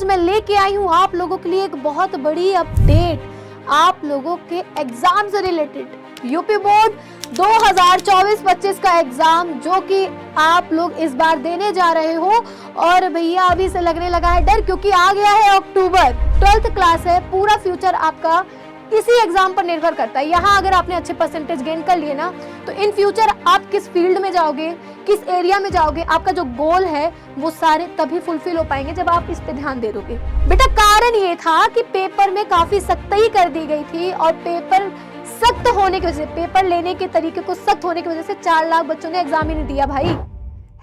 मैं लेके आई हूँ आप लोगों के लिए एक बहुत बड़ी अपडेट, आप लोगों के एग्जाम से रिलेटेड। यूपी बोर्ड 2024-25 का एग्जाम जो कि आप लोग इस बार देने जा रहे हो, और भैया अभी से लगने लगा है डर, क्योंकि आ गया है अक्टूबर। 12th क्लास है, पूरा फ्यूचर आपका इसी एग्जाम पर निर्भर करता है। यहाँ अगर आपने अच्छे परसेंटेज गेन कर लिए ना, तो इन फ्यूचर आप किस फील्ड में जाओगे, किस एरिया में जाओगे, आपका जो गोल है वो सारे तभी फुलफिल हो पाएंगे जब आप इस पे ध्यान दे दोगे। बेटा कारण ये था कि पेपर में काफी सख्ती कर दी गई थी, और पेपर सख्त होने की वजह से, पेपर लेने के तरीके को सख्त होने की वजह से 4 लाख बच्चों ने एग्जाम ही नहीं दिया भाई।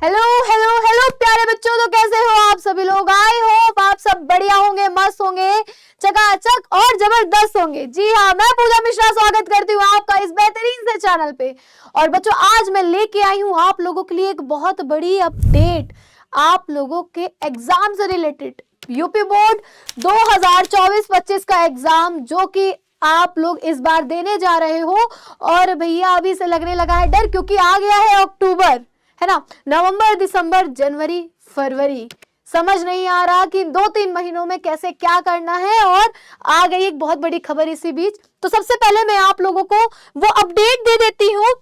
हेलो हेलो हेलो प्यारे बच्चों, तो कैसे हो आप सभी लोग? आई होप आप सब बढ़िया होंगे, मस्त होंगे, चकाचक और जबरदस्त होंगे। जी हाँ, मैं पूजा मिश्रा स्वागत करती हूँ आपका इस बेहतरीन से चैनल पे। और बच्चों, आज मैं लेके आई हूँ आप लोगों के लिए एक बहुत बड़ी अपडेट, आप लोगों के एग्जाम से रिलेटेड। यूपी बोर्ड 2024-25 का एग्जाम जो कि आप लोग इस बार देने जा रहे हो, और भैया अभी से लगने लगा है डर, क्योंकि आ गया है अक्टूबर, है ना। नवंबर, दिसंबर, जनवरी, फरवरी, समझ नहीं आ रहा कि 2-3 महीनों में कैसे क्या करना है, और आ गई एक बहुत बड़ी खबर इसी बीच। तो सबसे पहले मैं आप लोगों को वो अपडेट दे देती हूँ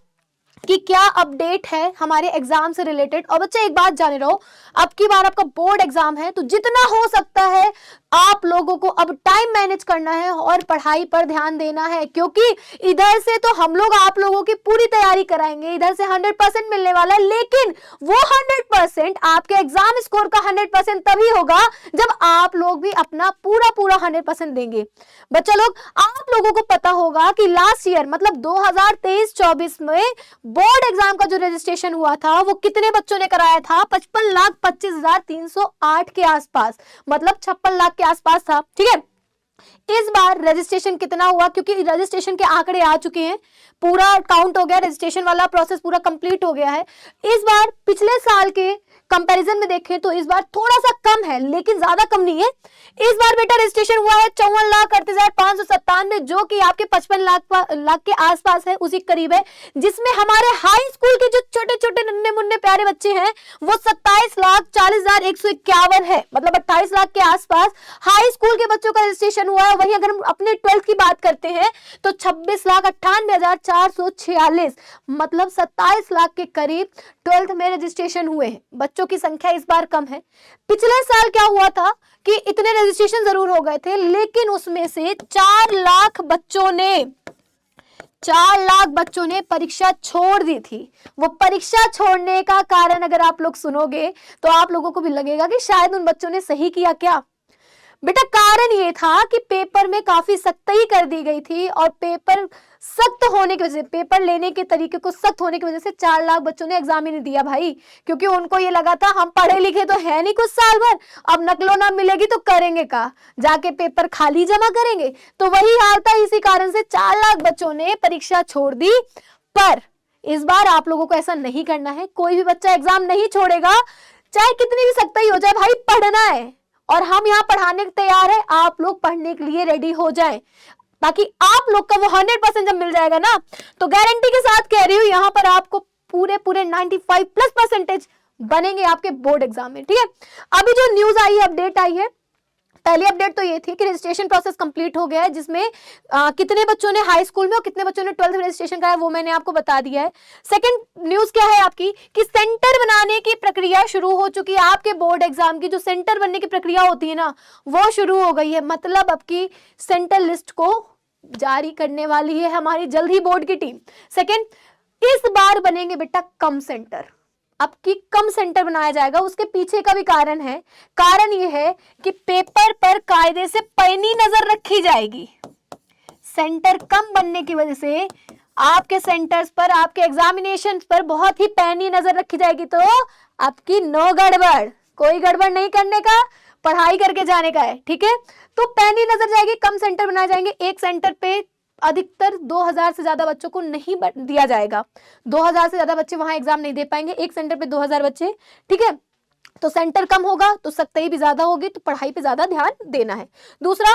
कि क्या अपडेट है हमारे एग्जाम से रिलेटेड। और बच्चे एक बात जाने रहो, अब की बार आपका बोर्ड एग्जाम है, तो जितना हो सकता है आप लोगों को अब टाइम मैनेज करना है और पढ़ाई पर ध्यान देना है, क्योंकि इधर से तो हम लोग आप लोगों की पूरी तैयारी कराएंगे, इधर से 100% मिलने वाला है, लेकिन वो 100% आपके एग्जाम स्कोर का 100% तभी होगा जब आप लोग भी अपना पूरा 100% देंगे। बच्चा लोग, आप लोगों को पता होगा कि लास्ट ईयर मतलब 2023-24 में बोर्ड एग्जाम का जो रजिस्ट्रेशन हुआ था वो कितने बच्चों ने कराया था? 55,25,308 के आसपास, मतलब 56 लाख के आसपास था। ठीक है, इस बार रजिस्ट्रेशन कितना हुआ? क्योंकि रजिस्ट्रेशन के आंकड़े आ चुके हैं, पूरा काउंट हो गया, रजिस्ट्रेशन वाला प्रोसेस पूरा कंप्लीट हो गया है। इस बार पिछले साल के कंपैरिजन में देखें तो इस बार थोड़ा सा कम है, लेकिन ज्यादा कम नहीं है। इस बार बेटा रजिस्ट्रेशन हुआ है 54,38,597, जो कि आपके 55 लाख के आसपास है, उसी करीब है, जिसमें हमारे हाई स्कूल के जो छोटे छोटे नन्हे मुन्ने प्यारे बच्चे हैं वो 27,40,151 है, मतलब 28 लाख के आसपास हाई स्कूल के बच्चों का रजिस्ट्रेशन हुआ है। वहीं अगर हम अपने 12th की बात करते हैं तो 26,98,446, मतलब 27 लाख के करीब 12th में रजिस्ट्रेशन हुए हैं। बच्चों की संख्या इस बार कम है। पिछले साल क्या हुआ था कि इतने रजिस्ट्रेशन जरूर हो गए थे, लेकिन उसमें से 4 लाख बच्चों ने परीक्षा छोड़ दी थी। वो परीक्षा छोड़ने का कारण अगर आप लोग सुनोगे तो आप लोगों को भी लगेगा कि शायद उन बच्चों ने सही किया क्या। बेटा कारण ये था कि पेपर में काफी सख्ती कर दी गई थी, और पेपर सख्त होने की वजह से, पेपर लेने के तरीके को सख्त होने की वजह से 4 लाख बच्चों ने एग्जाम ही नहीं दिया भाई, क्योंकि उनको ये लगा था हम पढ़े लिखे तो है नहीं कुछ साल भर, अब नकलो ना मिलेगी तो करेंगे का, जाके पेपर खाली जमा करेंगे। तो वही हाल था, इसी कारण से 4 लाख बच्चों ने परीक्षा छोड़ दी। पर इस बार आप लोगों को ऐसा नहीं करना है, कोई भी बच्चा एग्जाम नहीं छोड़ेगा, चाहे कितनी भी सख्ती हो जाए भाई, पढ़ना है, और हम यहाँ पढ़ाने को तैयार है, आप लोग पढ़ने के लिए रेडी हो जाएं, ताकि आप लोग का वो 100% जब मिल जाएगा ना, तो गारंटी के साथ कह रही हूँ यहाँ पर आपको पूरे 95+ % बनेंगे आपके बोर्ड एग्जाम में। ठीक है, अभी जो न्यूज आई है, अपडेट आई है, पहली अपडेट तो ये थी कि रजिस्ट्रेशन प्रोसेस कंप्लीट हो गया है, जिसमें कितने बच्चों ने हाई स्कूल में और कितने बच्चों ने 12th में रजिस्ट्रेशन कराया वो मैंने आपको बता दिया है। सेकंड न्यूज क्या है आपकी कि सेंटर बनाने की प्रक्रिया शुरू हो चुकी है। आपके बोर्ड एग्जाम की जो सेंटर बनने की प्रक्रिया होती है ना, वो शुरू हो गई है, मतलब अब की सेंटर लिस्ट को जारी करने वाली है हमारी जल्द ही बोर्ड की टीम। सेकेंड, इस बार बनेंगे बेटा कम सेंटर, अब की कम सेंटर बनाया जाएगा। उसके पीछे का भी कारण है, कारण यह है कि पेपर पर कायदे से पैनी नजर रखी जाएगी। सेंटर कम बनने की वजह से आपके सेंटर्स पर, आपके एग्जामिनेशन पर बहुत ही पैनी नजर रखी जाएगी। तो आपकी नो गड़बड़, कोई गड़बड़ नहीं करने का, पढ़ाई करके जाने का है। ठीक है, तो पैनी नजर जाएगी, कम सेंटर बनाए जाएंगे। एक सेंटर पे अधिकतर 2000 से ज्यादा बच्चों को नहीं दिया जाएगा, 2000 से ज्यादा बच्चे वहां एग्जाम नहीं दे पाएंगे, एक सेंटर पे 2000 बच्चे। ठीक है, तो सेंटर कम होगा तो सख्ती भी ज्यादा होगी, तो पढ़ाई पे ज्यादा ध्यान देना है। दूसरा,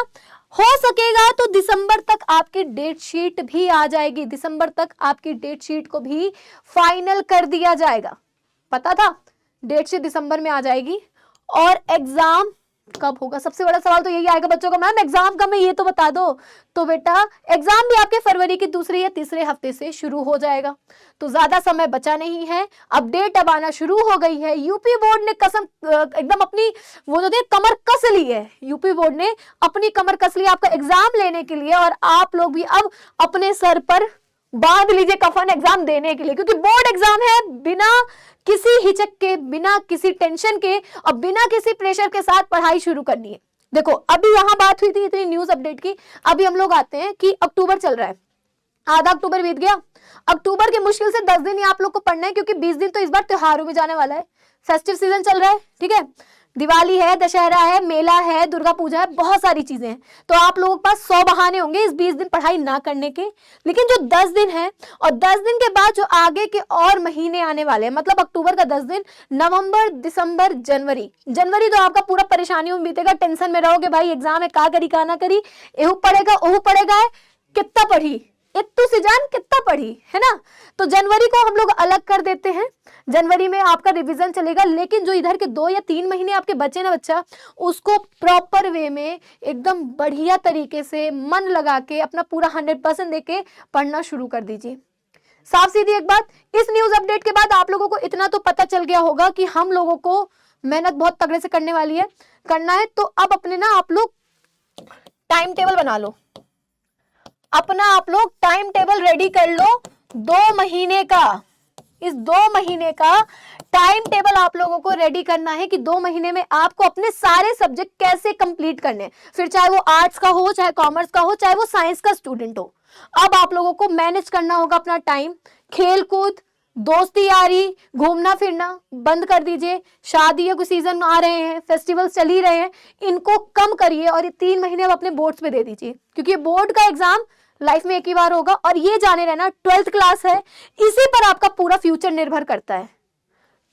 हो सकेगा तो दिसंबर तक आपकी डेट शीट भी आ जाएगी, दिसंबर तक आपकी डेट शीट को भी फाइनल कर दिया जाएगा। पता था डेट शीट दिसंबर में आ जाएगी, और एग्जाम कब होगा? सबसे बड़ा सवाल तो यही आएगा बच्चों का, मैम एग्जाम कब है ये तो बता दो। तो बेटा एग्जाम भी आपके फरवरी की दूसरे या तीसरे हफ्ते से शुरू हो जाएगा, तो ज्यादा समय बचा नहीं है। अपडेट अब आना शुरू हो गई है। यूपी बोर्ड ने कसम एकदम अपनी वो जो कमर कस ली है, यूपी बोर्ड ने अपनी कमर कस ली आपका एग्जाम लेने के लिए, और आप लोग भी अब अपने सर पर बांध लीजिए कफन एग्जाम देने के लिए, क्योंकि बोर्ड एग्जाम है। बिना किसी हिचक के, बिना किसी टेंशन के और बिना किसी प्रेशर के साथ पढ़ाई शुरू करनी है। देखो अभी यहाँ बात हुई थी इतनी न्यूज अपडेट की, अभी हम लोग आते हैं कि अक्टूबर चल रहा है, आधा अक्टूबर बीत गया। अक्टूबर के मुश्किल से 10 दिन ही आप लोग को पढ़ना है, क्योंकि 20 दिन तो इस बार त्योहारों में जाने वाला है। फेस्टिव सीजन चल रहा है, ठीक है, दिवाली है, दशहरा है, मेला है, दुर्गा पूजा है, बहुत सारी चीजें हैं। तो आप लोगों के पास 100 बहाने होंगे इस 20 दिन पढ़ाई ना करने के। लेकिन जो 10 दिन है और 10 दिन के बाद जो आगे के और महीने आने वाले हैं, मतलब अक्टूबर का 10 दिन, नवंबर, दिसंबर, जनवरी। जनवरी तो आपका पूरा परेशानियों में बीतेगा, टेंशन में रहोगे, भाई एग्जाम है, का करी का ना करी, एहू पढ़ेगा ओहू पढ़ेगा, कितना पढ़ी इतू सी जान कितना पढ़ी, है ना। तो जनवरी को हम लोग अलग कर देते हैं, जनवरी में आपका रिवीजन चलेगा। लेकिन जो इधर के 2 या 3 महीने आपके बचे ना बच्चा, उसको प्रॉपर वे में एकदम बढ़िया तरीके से मन लगा के अपना पूरा 100% देके पढ़ना शुरू कर दीजिए। साफ सीधी एक बात, इस न्यूज अपडेट के बाद आप लोगों को इतना तो पता चल गया होगा कि हम लोगों को मेहनत बहुत तगड़े से करने वाली है, करना है। तो अब अपने ना आप लोग टाइम टेबल बना लो, अपना आप लोग टाइम टेबल रेडी कर लो 2 महीने का। इस 2 महीने का टाइम टेबल आप लोगों को रेडी करना है कि 2 महीने में आपको अपने सारे सब्जेक्ट कैसे कंप्लीट करने हैं, फिर चाहे वो आर्ट्स का हो, चाहे कॉमर्स का हो, चाहे वो साइंस का स्टूडेंट हो। अब आप लोगों को मैनेज करना होगा अपना टाइम। खेल कूद, दोस्ती यारी, घूमना फिरना बंद कर दीजिए। शादी या कोई सीजन आ रहे हैं, फेस्टिवल्स चल ही रहे हैं, इनको कम करिए और ये 3 महीने अब अपने बोर्ड्स पे दे दीजिए, क्योंकि बोर्ड का एग्जाम लाइफ में एक ही बार होगा। और ये जाने रहना 12th क्लास है, इसी पर आपका पूरा फ्यूचर निर्भर करता है।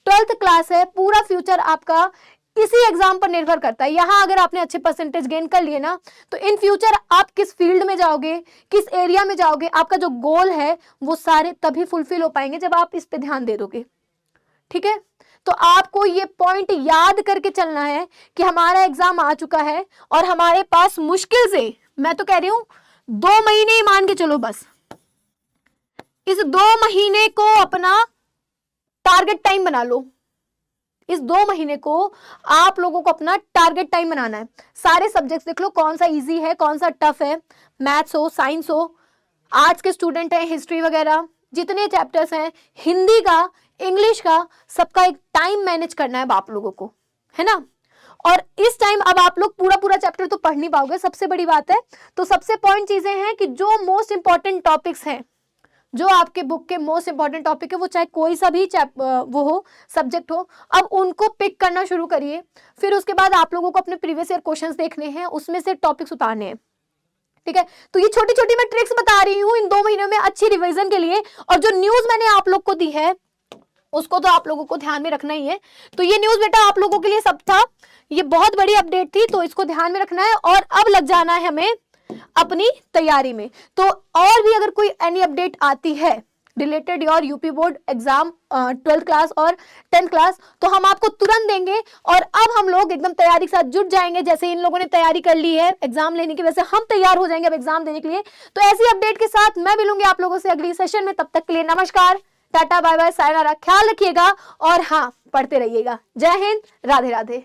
12th क्लास है, पूरा फ्यूचर आपका इसी एग्जाम पर निर्भर करता है। यहां अगर आपने अच्छे परसेंटेज गेन कर लिए ना, तो इन फ्यूचर आप किस फील्ड में जाओगे, किस एरिया में जाओगे, आपका जो गोल है वो सारे तभी फुलफिल हो पाएंगे जब आप इस पे ध्यान दे दोगे, ठीक है। तो आपको ये पॉइंट याद करके चलना है कि हमारा एग्जाम आ चुका है और हमारे पास मुश्किल से, मैं तो कह रही हूं 2 महीने ही मान के चलो बस। इस 2 महीने को अपना टारगेट टाइम बना लो। इस 2 महीने को आप लोगों को अपना टारगेट टाइम बनाना है। सारे सब्जेक्ट्स देख लो, कौन सा इजी है, कौन सा टफ है, मैथ्स हो, साइंस हो, आर्ट्स के स्टूडेंट हैं, हिस्ट्री वगैरह जितने चैप्टर्स हैं, हिंदी का, इंग्लिश का, सबका एक टाइम मैनेज करना है आप लोगों को, है ना। और इस टाइम अब आप लोग पूरा चैप्टर तो पढ़ नहीं पाओगे, सबसे बड़ी बात है। तो सबसे पॉइंट चीजें हैं कि जो मोस्ट इंपॉर्टेंट टॉपिक्स हैं, जो आपके बुक के मोस्ट इंपॉर्टेंट टॉपिक है, वो चाहे कोई सा भी वो हो, सब्जेक्ट हो, अब उनको पिक करना शुरू करिए। फिर उसके बाद आप लोगों को अपने प्रीवियस ईयर क्वेश्चंस देखने हैं, उसमें से टॉपिक्स उतारने हैं, ठीक है। तो ये छोटी छोटी मैं ट्रिक्स बता रही हूँ इन 2 महीनों में अच्छी रिवीजन के लिए। और जो न्यूज मैंने आप लोग को दी है उसको तो आप लोगों को ध्यान में रखना ही है। तो ये न्यूज बेटा आप लोगों के लिए सब था, ये बहुत बड़ी अपडेट थी, तो इसको ध्यान में रखना है और अब लग जाना है हमें अपनी तैयारी में। तो और भी अगर कोई एनी अपडेट आती है related your UP board exam 12th class और 10th क्लास, तो हम आपको तुरंत देंगे। और अब हम लोग एकदम तैयारी के साथ जुट जाएंगे, जैसे इन लोगों ने तैयारी कर ली है एग्जाम लेने की, वैसे हम तैयार हो जाएंगे अब एग्जाम देने के लिए। तो ऐसी अपडेट के साथ मैं मिलूंगी आप लोगों से अगली सेशन में। तब तक के लिए नमस्कार, टाटा बाय बाय, सायनारा, ख्याल रखिएगा और हाँ पढ़ते रहिएगा। जय हिंद, राधे राधे।